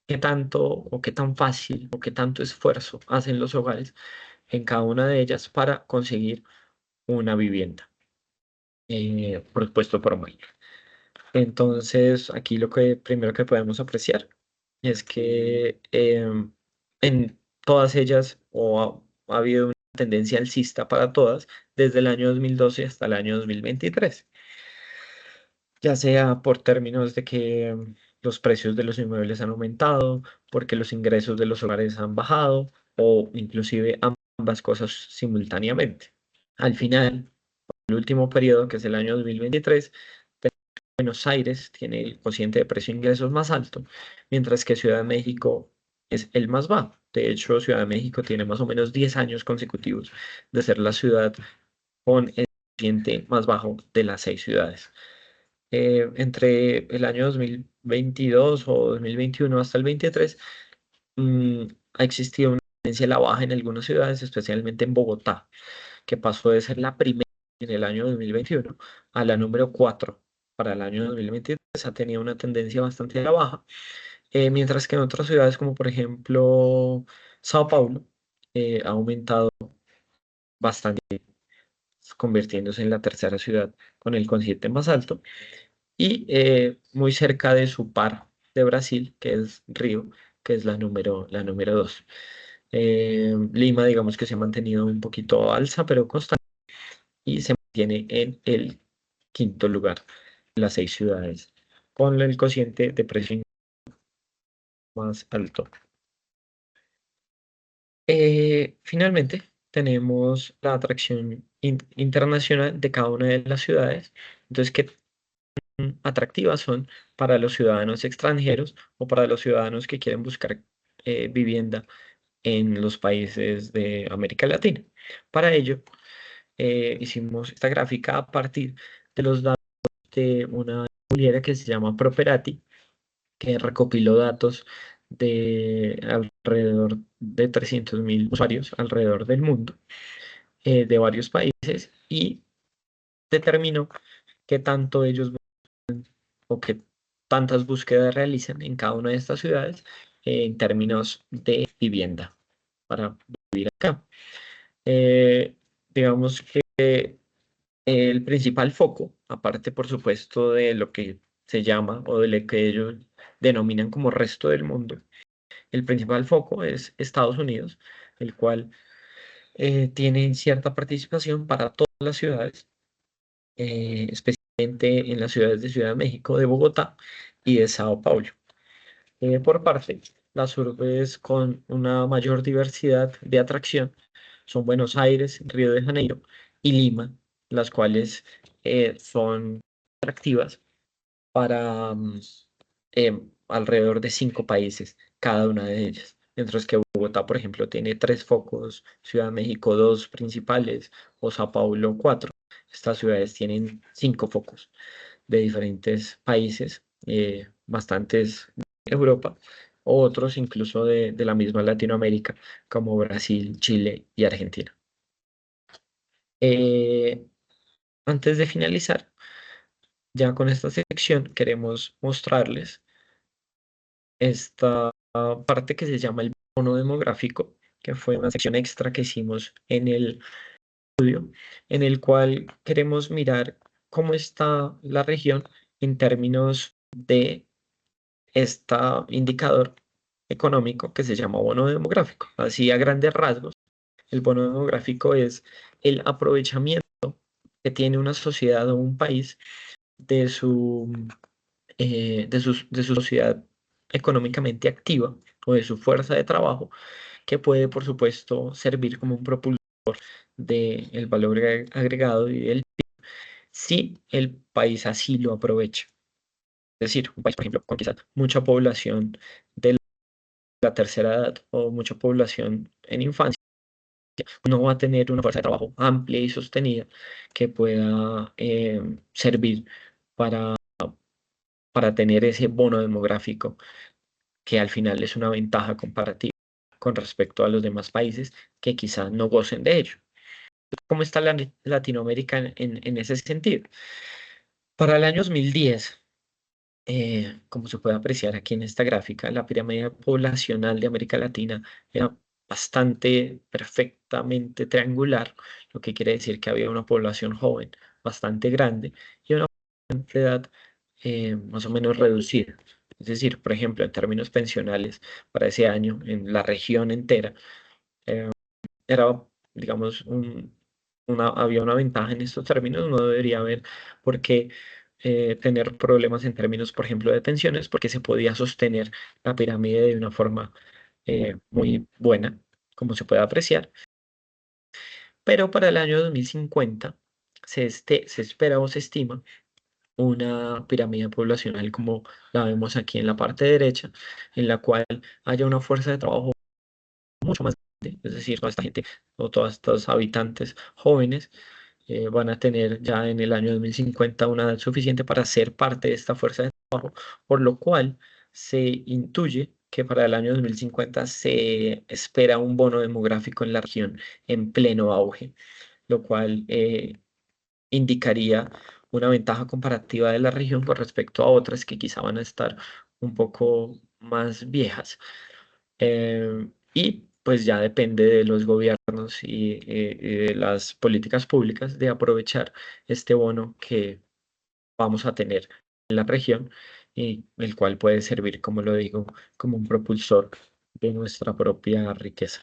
¿qué tanto o qué tan fácil o qué tanto esfuerzo hacen los hogares en cada una de ellas para conseguir una vivienda? Por supuesto, promedio. Entonces, aquí lo que primero que podemos apreciar es que en todas ellas ha habido una tendencia alcista para todas desde el año 2012 hasta el año 2023, ya sea por términos de que los precios de los inmuebles han aumentado, porque los ingresos de los hogares han bajado o inclusive ambas cosas simultáneamente. Al final, el último periodo, que es el año 2023, Buenos Aires tiene el cociente de precio de ingresos más alto, mientras que Ciudad de México es el más bajo. De hecho, Ciudad de México tiene más o menos 10 años consecutivos de ser la ciudad con el cociente más bajo de las 6 ciudades. Entre el año 2022 o 2021 hasta el 23, mm, ha existido una tendencia a la baja en algunas ciudades, especialmente en Bogotá, que pasó de ser la primera en el año 2021 a la número 4 para el año 2023. Ha tenido una tendencia bastante a la baja, mientras que en otras ciudades como por ejemplo Sao Paulo ha aumentado bastante, convirtiéndose en la tercera ciudad con el cociente más alto y muy cerca de su par de Brasil, que es Río, que es la número 2. Lima, digamos que se ha mantenido un poquito alza, pero constante, y se mantiene en el quinto lugar de las 6 ciudades, con el cociente de precio más alto. Finalmente, tenemos la atracción internacional de cada una de las ciudades. Entonces, ¿qué tan atractivas son para los ciudadanos extranjeros o para los ciudadanos que quieren buscar vivienda en los países de América Latina? Para ello, hicimos esta gráfica a partir de los datos de una inmobiliaria que se llama Properati, que recopiló datos de alrededor de 300.000 usuarios alrededor del mundo, de varios países, y determinó qué tanto ellos o qué tantas búsquedas realizan en cada una de estas ciudades en términos de vivienda para vivir acá. Eh, digamos que el principal foco, aparte por supuesto de lo que se llama o de lo que ellos denominan como resto del mundo, el principal foco es Estados Unidos, el cual tiene cierta participación para todas las ciudades, especialmente en las ciudades de Ciudad de México, de Bogotá y de Sao Paulo. Por parte, las urbes con una mayor diversidad de atracción son Buenos Aires, Río de Janeiro y Lima, las cuales son atractivas para alrededor de 5 países, cada una de ellas. Mientras que Bogotá, por ejemplo, tiene 3 focos, Ciudad de México 2 principales o Sao Paulo 4. Estas ciudades tienen 5 focos de diferentes países, bastantes de Europa, o otros incluso de la misma Latinoamérica, como Brasil, Chile y Argentina. Eh, Antes de finalizar, ya con esta sección queremos mostrarles esta parte que se llama el bono demográfico, que fue una sección extra que hicimos en el estudio, en el cual queremos mirar cómo está la región en términos de este indicador económico que se llama bono demográfico. Así a grandes rasgos, el bono demográfico es el aprovechamiento que tiene una sociedad o un país de su sociedad económicamente activa o de su fuerza de trabajo, que puede, por supuesto, servir como un propulsor del valor agregado y del si el país así lo aprovecha. Es decir, un país, por ejemplo, con quizás mucha población de la tercera edad o mucha población en infancia, no va a tener una fuerza de trabajo amplia y sostenida que pueda servir para, para tener ese bono demográfico que al final es una ventaja comparativa con respecto a los demás países que quizás no gocen de ello. ¿Cómo está Latinoamérica en ese sentido? Para el año 2010, como se puede apreciar aquí en esta gráfica, la pirámide poblacional de América Latina era bastante perfectamente triangular, lo que quiere decir que había una población joven bastante grande y una edad más o menos reducida. Es decir, por ejemplo, en términos pensionales, para ese año, en la región entera, eh, era, digamos, había una ventaja en estos términos, no debería haber por qué tener problemas en términos, por ejemplo, de pensiones, porque se podía sostener la pirámide de una forma muy buena, como se puede apreciar. Pero para el año 2050 se espera o se estima una pirámide poblacional como la vemos aquí en la parte derecha, en la cual haya una fuerza de trabajo mucho más grande, es decir, toda esta gente o todos estos habitantes jóvenes van a tener ya en el año 2050 una edad suficiente para ser parte de esta fuerza de trabajo, por lo cual se intuye que para el año 2050 se espera un bono demográfico en la región en pleno auge, lo cual indicaría una ventaja comparativa de la región con respecto a otras que quizá van a estar un poco más viejas. Y pues ya depende de los gobiernos y de las políticas públicas de aprovechar este bono que vamos a tener en la región y el cual puede servir, como lo digo, como un propulsor de nuestra propia riqueza.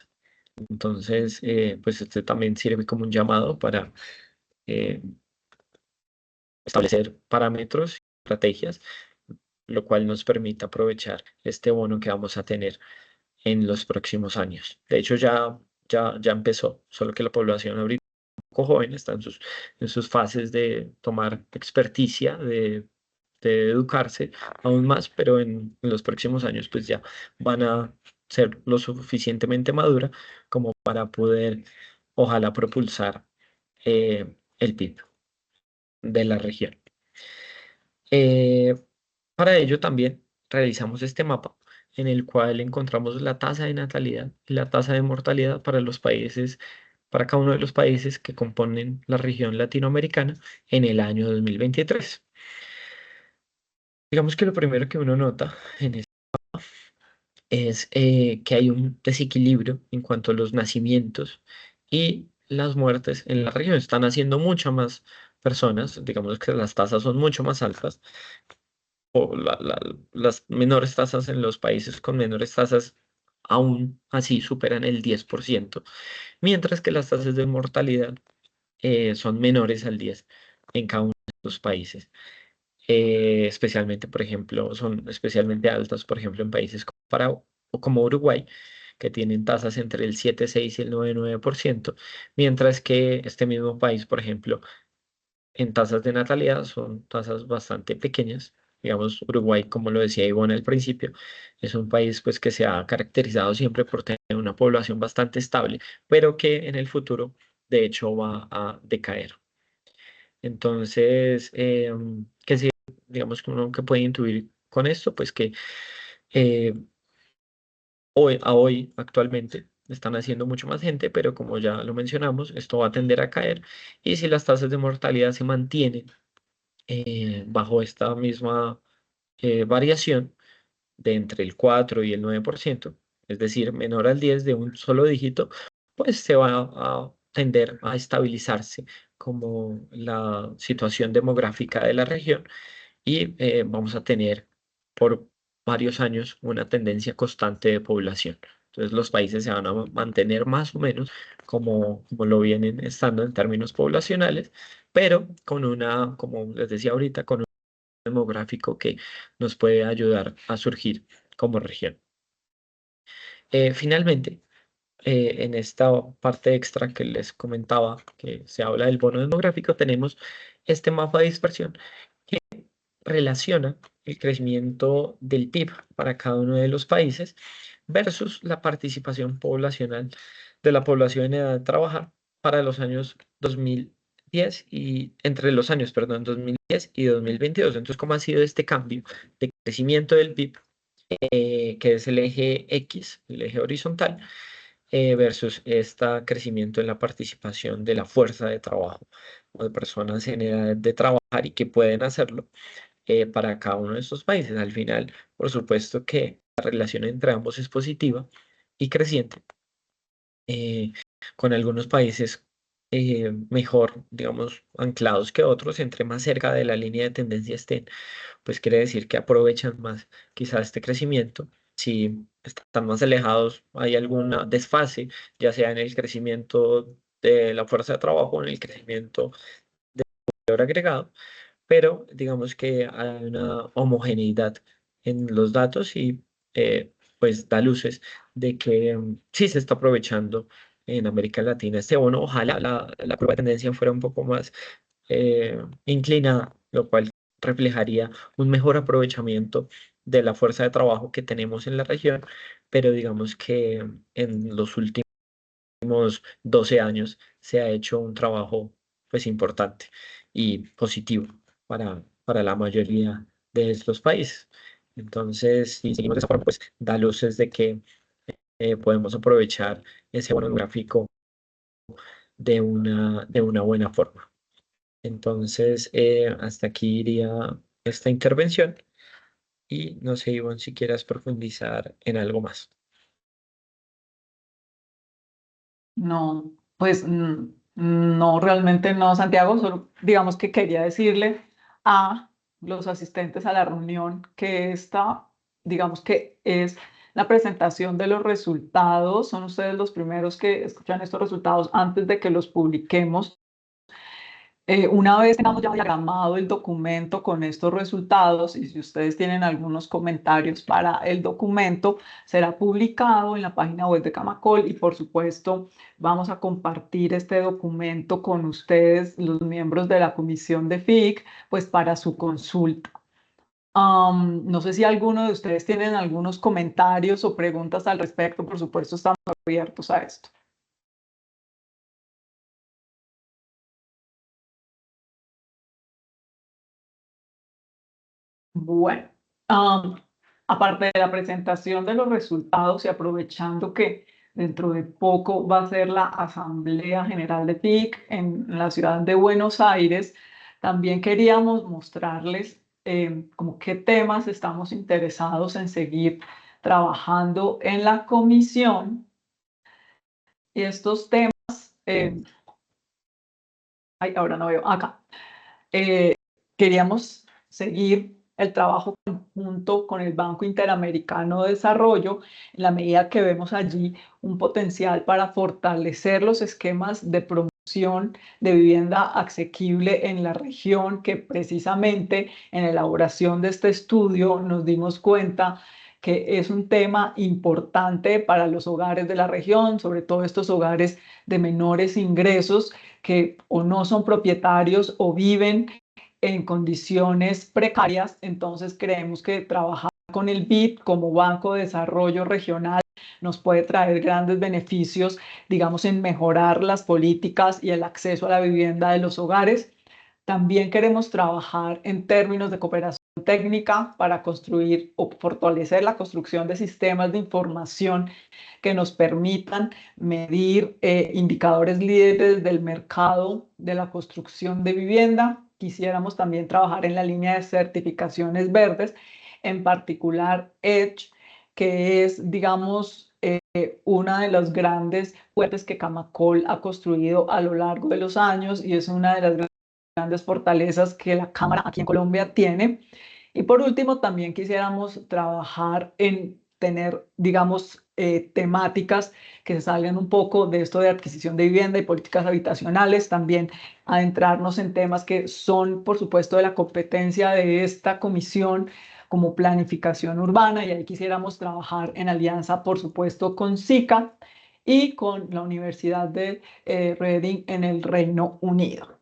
Entonces, pues este también sirve como un llamado para eh, establecer parámetros, estrategias, lo cual nos permite aprovechar este bono que vamos a tener en los próximos años. De hecho, ya empezó, solo que la población ahorita es un poco joven, está en sus fases de tomar experticia, de educarse aún más, pero en los próximos años pues ya van a ser lo suficientemente madura como para poder, ojalá, propulsar el PIB de la región. Eh, para ello también realizamos este mapa en el cual encontramos la tasa de natalidad y la tasa de mortalidad para los países, para cada uno de los países que componen la región latinoamericana en el año 2023. Digamos que lo primero que uno nota en esto es que hay un desequilibrio en cuanto a los nacimientos y las muertes en la región. Están haciendo muchas más personas, digamos que las tasas son mucho más altas o las menores tasas en los países con menores tasas aún así superan el 10%, mientras que las tasas de mortalidad son menores al 10% en cada uno de los países. Especialmente, por ejemplo, son especialmente altas, por ejemplo, en países como Uruguay, que tienen tasas entre el 7,6 y el 9,9%, mientras que este mismo país, por ejemplo, en tasas de natalidad son tasas bastante pequeñas. Digamos, Uruguay, como lo decía Ivonne al principio, es un país pues, que se ha caracterizado siempre por tener una población bastante estable, pero que en el futuro, de hecho, va a decaer. Entonces, ¿qué se, digamos que uno que puede intuir con esto? Pues que eh, hoy, actualmente, están haciendo mucho más gente, pero como ya lo mencionamos, esto va a tender a caer. Y si las tasas de mortalidad se mantienen bajo esta misma variación de entre el 4 y el 9%, es decir, menor al 10 de un solo dígito, pues se va a tender a estabilizarse como la situación demográfica de la región y vamos a tener por varios años una tendencia constante de población. Entonces los países se van a mantener más o menos como lo vienen estando en términos poblacionales, pero con una, como les decía ahorita, con un demográfico que nos puede ayudar a surgir como región. Finalmente, en esta parte extra que les comentaba, que se habla del bono demográfico, tenemos este mapa de dispersión que relaciona el crecimiento del PIB para cada uno de los países versus la participación poblacional de la población en edad de trabajar para los años 2010 y entre los años, perdón, 2010 y 2022. Entonces, ¿cómo ha sido este cambio de crecimiento del PIB, que es el eje X, el eje horizontal, versus este crecimiento en la participación de la fuerza de trabajo o de personas en edad de trabajar y que pueden hacerlo para cada uno de estos países? Al final, por supuesto que la relación entre ambos es positiva y creciente, eh, con algunos países mejor, digamos, anclados que otros. Entre más cerca de la línea de tendencia estén, pues quiere decir que aprovechan más quizás este crecimiento. Si están más alejados, hay alguna desfase, ya sea en el crecimiento de la fuerza de trabajo o en el crecimiento de valor agregado, pero digamos que hay una homogeneidad en los datos y pues da luces de que sí se está aprovechando en América Latina este bono. Ojalá la curva de tendencia fuera un poco más inclinada, lo cual reflejaría un mejor aprovechamiento de la fuerza de trabajo que tenemos en la región, pero digamos que en los últimos 12 años se ha hecho un trabajo pues importante y positivo para la mayoría de estos países. Entonces, si seguimos de esa forma, pues da luces de que podemos aprovechar ese bono gráfico de una buena forma. Entonces, hasta aquí iría esta intervención y no sé, Ivonne, si quieras profundizar en algo más. No, pues no, realmente no, Santiago, solo digamos que quería decirle a los asistentes a la reunión que esta, digamos que es la presentación de los resultados, son ustedes los primeros que escuchan estos resultados antes de que los publiquemos. Una vez tengamos ya diagramado el documento con estos resultados y si ustedes tienen algunos comentarios para el documento, será publicado en la página web de Camacol y por supuesto vamos a compartir este documento con ustedes, los miembros de la comisión de FIC, pues para su consulta. No sé si alguno de ustedes tienen algunos comentarios o preguntas al respecto, por supuesto estamos abiertos a esto. Bueno, am, aparte de la presentación de los resultados y aprovechando que dentro de poco va a ser la Asamblea General de TIC en la ciudad de Buenos Aires, también queríamos mostrarles como qué temas estamos interesados en seguir trabajando en la comisión. Y estos temas, ay, ahora no veo, acá. Eh, Queríamos seguir el trabajo conjunto con el Banco Interamericano de Desarrollo, en la medida que vemos allí un potencial para fortalecer los esquemas de promoción de vivienda asequible en la región, que precisamente en la elaboración de este estudio nos dimos cuenta que es un tema importante para los hogares de la región, sobre todo estos hogares de menores ingresos que o no son propietarios o viven en condiciones precarias. Entonces creemos que trabajar con el BID como Banco de Desarrollo Regional nos puede traer grandes beneficios, digamos, en mejorar las políticas y el acceso a la vivienda de los hogares. También queremos trabajar en términos de cooperación técnica para construir o fortalecer la construcción de sistemas de información que nos permitan medir indicadores líderes del mercado de la construcción de vivienda. Quisiéramos también trabajar en la línea de certificaciones verdes, en particular EDGE, que es, digamos, una de las grandes fuertes que Camacol ha construido a lo largo de los años y es una de las grandes fortalezas que la Cámara aquí en Colombia tiene. Y por último, también quisiéramos trabajar en tener, digamos, temáticas que se salgan un poco de esto de adquisición de vivienda y políticas habitacionales, también adentrarnos en temas que son, por supuesto, de la competencia de esta comisión como planificación urbana, y ahí quisiéramos trabajar en alianza, por supuesto, con SICA. y con la Universidad de Reading en el Reino Unido.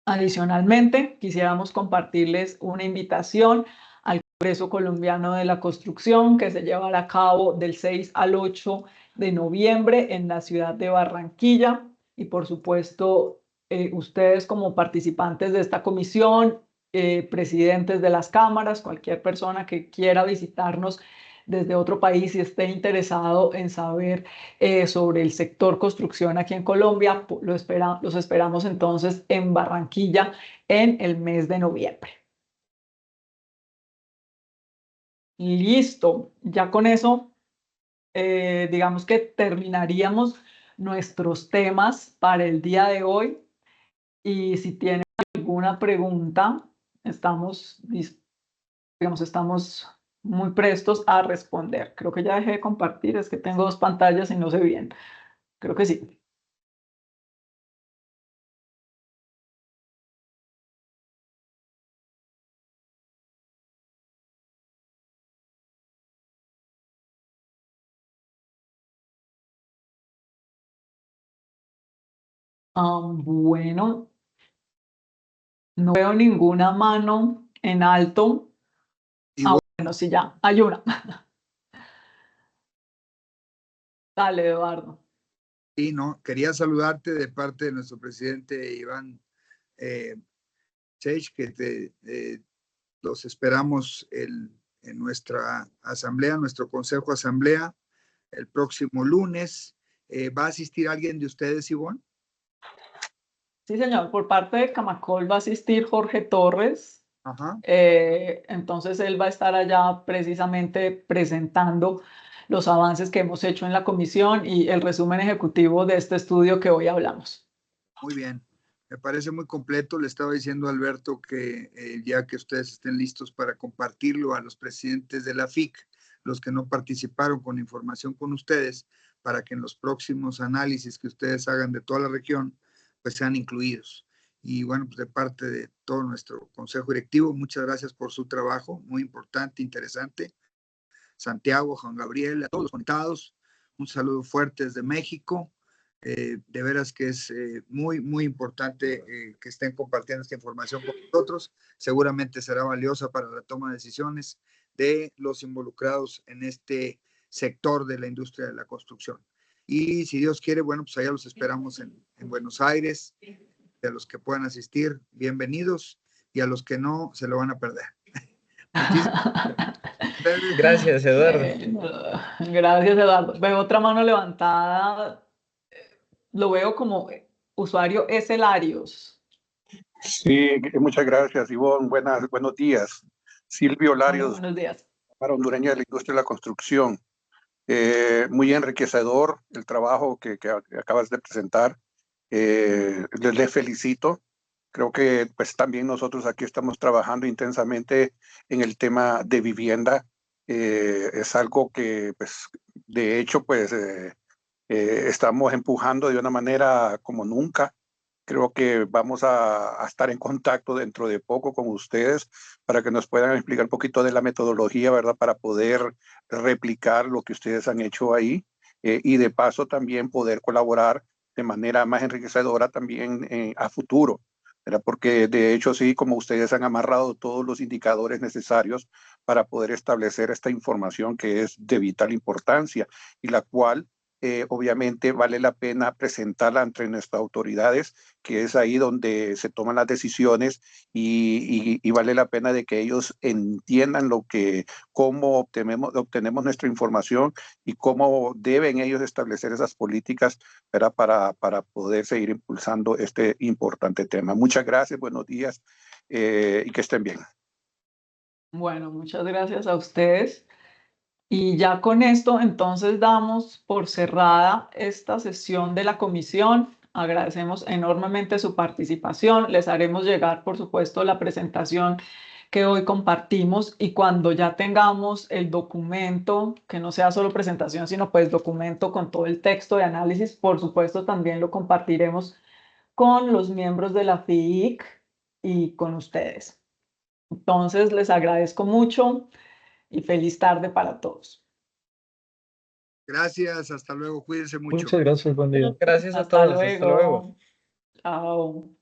Adicionalmente, quisiéramos compartirles una invitación al Congreso Colombiano de la Construcción que se llevará a cabo del 6 al 8 de noviembre en la ciudad de Barranquilla. Y por supuesto, ustedes como participantes de esta comisión, presidentes de las cámaras, cualquier persona que quiera visitarnos desde otro país y esté interesado en saber sobre el sector construcción aquí en Colombia, los esperamos entonces en Barranquilla en el mes de noviembre. Listo, ya con eso, digamos que terminaríamos nuestros temas para el día de hoy. Y si tienen alguna pregunta, estamos muy prestos a responder. Creo que ya dejé de compartir, es que tengo dos pantallas y no sé bien. Creo que sí. Bueno, no veo ninguna mano en alto. Y bueno, Bueno, sí, ya, hay una. Dale, Eduardo. y no, quería saludarte de parte de nuestro presidente Iván Chech, que los esperamos en nuestra asamblea, nuestro consejo asamblea, el próximo lunes. ¿Va a asistir alguien de ustedes, Ivonne? Sí, señor, por parte de Camacol va a asistir Jorge Torres. Ajá. Entonces él va a estar allá precisamente presentando los avances que hemos hecho en la comisión y el resumen ejecutivo de este estudio que hoy hablamos. Muy bien. Me parece muy completo. Le estaba diciendo a Alberto que ya que ustedes estén listos para compartirlo a los presidentes de la FIC, los que no participaron con información con ustedes, para que en los próximos análisis que ustedes hagan de toda la región, pues sean incluidos. Y bueno, pues de parte de todo nuestro consejo directivo, muchas gracias por su trabajo, muy importante, interesante. Santiago, Juan Gabriel, a todos los conectados, un saludo fuerte desde México. De veras que es muy, muy importante que estén compartiendo esta información con nosotros. Seguramente será valiosa para la toma de decisiones de los involucrados en este sector de la industria de la construcción. Y si Dios quiere, bueno, pues allá los esperamos en Buenos Aires. Y a los que puedan asistir, bienvenidos. Y a los que no, se lo van a perder. Muchísimas gracias. Gracias, Eduardo. Gracias, Eduardo. Veo otra mano levantada. Lo veo como usuario S. Larios. Sí, muchas gracias, Ivonne. Buenos días. Silvio Hola, Larios, buenos días. para hondureña de la industria de la construcción. Muy enriquecedor el trabajo que acabas de presentar. Les felicito. Creo que pues también nosotros aquí estamos trabajando intensamente en el tema de vivienda. Es algo que pues de hecho pues estamos empujando de una manera como nunca. Creo que vamos a estar en contacto dentro de poco con ustedes para que nos puedan explicar un poquito de la metodología, ¿verdad? Para poder replicar lo que ustedes han hecho ahí y de paso también poder colaborar de manera más enriquecedora también a futuro, ¿verdad? Porque de hecho sí, como ustedes han amarrado todos los indicadores necesarios para poder establecer esta información que es de vital importancia y la cual obviamente vale la pena presentarla entre nuestras autoridades, que es ahí donde se toman las decisiones y vale la pena de que ellos entiendan cómo obtenemos nuestra información y cómo deben ellos establecer esas políticas para poder seguir impulsando este importante tema. Muchas gracias, buenos días y que estén bien. Bueno, muchas gracias a ustedes. Y ya con esto, entonces damos por cerrada esta sesión de la comisión. Agradecemos enormemente su participación. Les haremos llegar, por supuesto, la presentación que hoy compartimos y cuando ya tengamos el documento, que no sea solo presentación, sino pues documento con todo el texto de análisis, por supuesto, también lo compartiremos con los miembros de la FIIC y con ustedes. Entonces, les agradezco mucho y feliz tarde para todos. Gracias, hasta luego, cuídense mucho. Muchas gracias, buen día. Gracias a Hasta todos, hasta luego. luego. Chao.